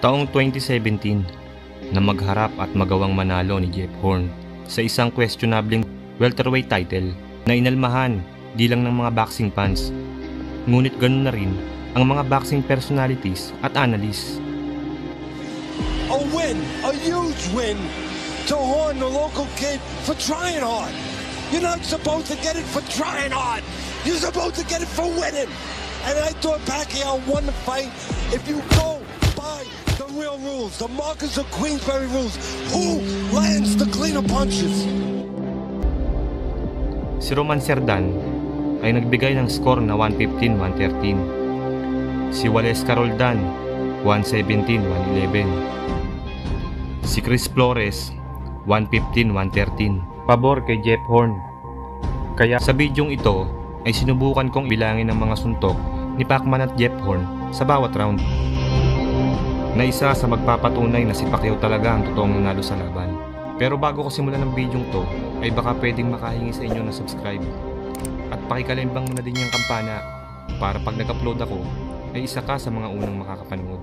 Taong 2017 na magharap at magawang manalo ni Jeff Horn sa isang questionabling welterweight title na inalmahan di lang ng mga boxing fans, ngunit ganun na rin ang mga boxing personalities at analysts. A win, a huge win to Horn, the local kid, for trying hard. You're not supposed to get it for trying hard. You're supposed to get it for winning. And I thought Pacquiao won the fight. If you go by the real rules, the Marcus of Queensberry rules, who lands the cleaner punches? Si Roman Cerdan ay nagbigay ng score na 115-113. Si Waleska Roldan 117-111. Si Chris Flores 115-113. Pabor kay Jeff Horn. Kaya sa bidyong ito ay sinubukan kong bilangin ang mga suntok ni Pacman at Jeff Horn sa bawat round, na isa sa magpapatunay na si Pacquiao talaga ang totoong nanalo sa laban. Pero bago ko simulan ng bidyong to ay baka pwedeng makahingi sa inyo ng subscribe at pakikalimbang mo na din yung kampana para pag nag-upload ako ay isa ka sa mga unang makakapanood.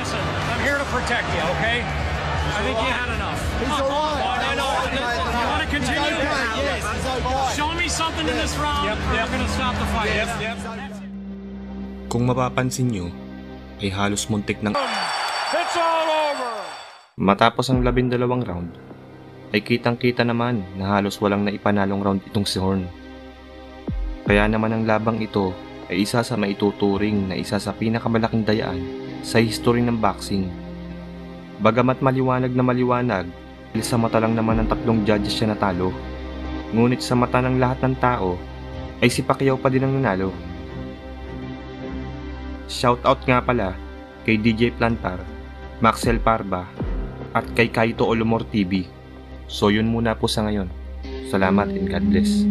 Listen, I'm here to protect you, okay? I think you had enough. He's alive. No. You want to continue? Yes, he's alive. Show me something in this round. We're going to stop the fight. Kung mapapansin nyo ay halos muntik ng It's all over. matapos ang 12 round ay kitang-kita naman na halos walang naipanalong round itong si Horn. Kaya naman ang labang ito ay isa sa maituturing na isa sa pinakamalaking dayaan sa history ng boxing. Bagamat maliwanag na maliwanag, sa mata lang naman ng tatlong judges siya natalo. Ngunit sa mata ng lahat ng tao ay si Pacquiao pa din ang nanalo. Shoutout nga pala kay DJ Plantar, Maxel Parba at kay Kaito Olomor TV. So yun muna po sa ngayon. Salamat and God bless.